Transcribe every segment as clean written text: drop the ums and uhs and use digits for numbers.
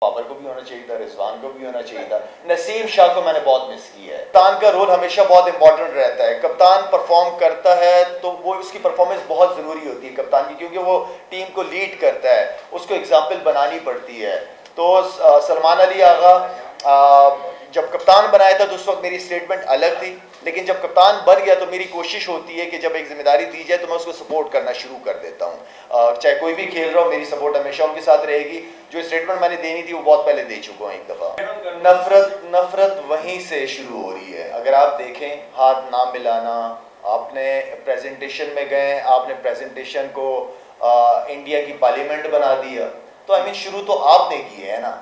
बाबर को भी होना चाहिए था, रिजवान को भी होना चाहिए था, नसीम शाह को मैंने बहुत मिस किया है। कप्तान का रोल हमेशा बहुत इंपॉर्टेंट रहता है। कप्तान परफॉर्म करता है तो वो उसकी परफॉर्मेंस बहुत ज़रूरी होती है कप्तान की, क्योंकि वो टीम को लीड करता है, उसको एग्जाम्पल बनानी पड़ती है। तो सलमान अली आगा जब कप्तान बनाया था तो उस वक्त मेरी स्टेटमेंट अलग थी, लेकिन जब कप्तान बन गया तो मेरी कोशिश होती है कि जब एक जिम्मेदारी दी जाए तो मैं उसको सपोर्ट करना शुरू कर देता हूँ। चाहे कोई भी खेल रहा हो, मेरी सपोर्ट हमेशा उनके साथ रहेगी। जो स्टेटमेंट मैंने देनी थी वो बहुत पहले दे चुका हूँ एक दफ़ा। नफरत वहीं से शुरू हो रही है। अगर आप देखें, हाथ ना मिलाना, आपने प्रेजेंटेशन में गए, आपने प्रेजेंटेशन को इंडिया की पार्लियामेंट बना दिया, तो आई मीन शुरू तो आपने किए है ना।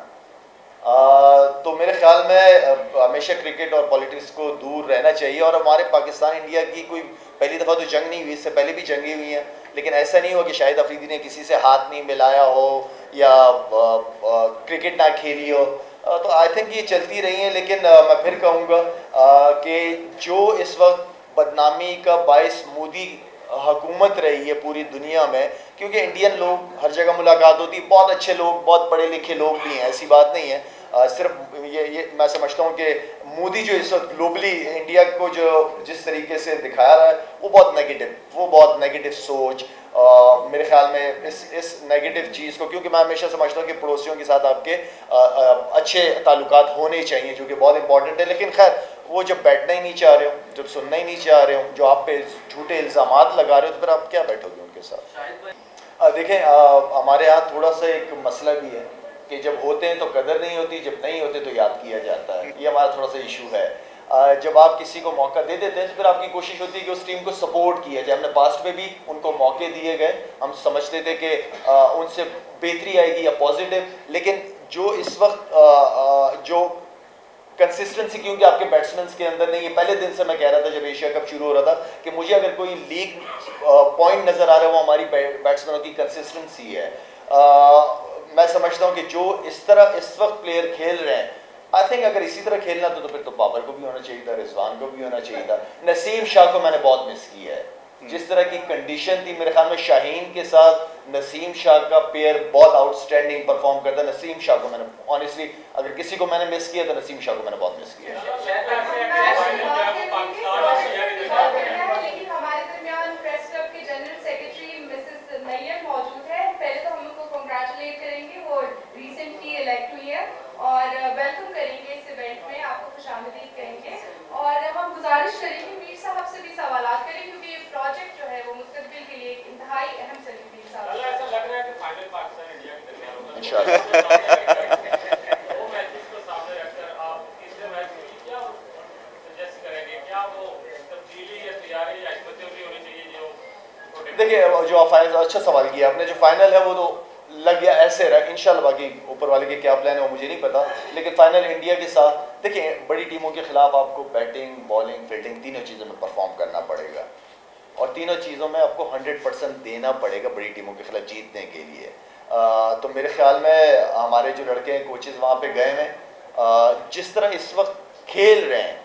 तो मेरे ख्याल में हमेशा क्रिकेट और पॉलिटिक्स को दूर रहना चाहिए। और हमारे पाकिस्तान इंडिया की कोई पहली दफ़ा तो जंग नहीं हुई, इससे पहले भी जंगें हुई हैं, लेकिन ऐसा नहीं हुआ कि शाहिद अफरीदी ने किसी से हाथ नहीं मिलाया हो या क्रिकेट ना खेली हो। तो आई थिंक ये चलती रही हैं। लेकिन मैं फिर कहूँगा कि जो इस वक्त बदनामी का बायस मोदी हुकूमत रही है पूरी दुनिया में, क्योंकि इंडियन लोग हर जगह मुलाकात होती है, बहुत अच्छे लोग, बहुत पढ़े लिखे लोग भी हैं, ऐसी बात नहीं है। सिर्फ ये मैं समझता हूँ कि मोदी जो इस वक्त ग्लोबली इंडिया को जो जिस तरीके से दिखा रहा है वो बहुत नेगेटिव सोच, मेरे ख्याल में इस नेगेटिव चीज़ को, क्योंकि मैं हमेशा समझता हूँ कि पड़ोसियों के साथ आपके अच्छे ताल्लुकात होने चाहिए, जो कि बहुत इंपॉर्टेंट है। लेकिन खैर, वो जब बैठना ही नहीं चाह रहे हो, जब सुनना ही नहीं चाह रहे हो, जो आप पे झूठे इल्ज़ामात लगा रहे हो, तो फिर आप क्या बैठोगे उनके साथ। देखें, हमारे यहाँ थोड़ा सा एक मसला भी है कि जब होते हैं तो कदर नहीं होती, जब नहीं होते तो याद किया जाता है। ये हमारा थोड़ा सा इशू है। जब आप किसी को मौका दे देते हैं तो फिर आपकी कोशिश होती है कि उस टीम को सपोर्ट किया जाए। हमने पास्ट में भी उनको मौके दिए गए, हम समझते थे कि उनसे बेहतरी आएगी या पॉजिटिव, लेकिन जो इस वक्त जो कंसिस्टेंसी, क्योंकि आपके बैट्समैन के अंदर नहीं है। पहले दिन से मैं कह रहा था जब एशिया कप शुरू हो रहा था कि मुझे अगर कोई लीग पॉइंट नज़र आ रहा है वो हमारी बैट्समैनों की कंसिस्टेंसी है। मैं समझता हूँ कि जो इस तरह इस वक्त प्लेयर खेल रहे हैं, आई थिंक अगर इसी तरह खेलना तो फिर तो बाबर को भी होना चाहिए था, रिजवान को भी होना चाहिए था। नसीम शाह को मैंने बहुत मिस किया है। जिस तरह की कंडीशन थी, मेरे ख्याल में शाहीन के साथ नसीम शाह का पेयर बहुत आउटस्टैंडिंग परफॉर्म करता है। नसीम शाह को मैंने ऑनेस्टली, अगर किसी को मैंने मिस किया तो नसीम शाह को मैंने बहुत मिस किया। और वेलकम करेंगे इस इवेंट में, आपको खुशामदीद कहेंगे और हम गुजारिश करेंगे मीर साहब से भी सवालात करें, क्योंकि ये प्रोजेक्ट जो है वो मुस्तकबिल के लिए एक इंतहाई अहम मीर साहब। ऐसा लग रहा है कि फाइनल पाकिस्तान इंडिया की दरमियान होगा इंशाल्लाह। वो मैचेस को सामने रखकर आप इस मैच में क्या सजेस्ट करेंगे? क्या वो तब्दीली या तैयारी या हिम्मत होनी चाहिए जो? देखिए, जो अच्छा सवाल किया आपने। जो फाइनल है वो तो लग गया, ऐसे रहा इंशाल्लाह। बाकी ऊपर वाले के क्या प्लान है वो मुझे नहीं पता, लेकिन फाइनल इंडिया के साथ देखिए, बड़ी टीमों के खिलाफ आपको बैटिंग, बॉलिंग, फील्डिंग तीनों चीज़ों में परफॉर्म करना पड़ेगा और तीनों चीज़ों में आपको 100% देना पड़ेगा बड़ी टीमों के खिलाफ जीतने के लिए। तो मेरे ख्याल में हमारे जो लड़के हैं, कोचेज़ वहाँ पे गए हैं, जिस तरह इस वक्त खेल रहे हैं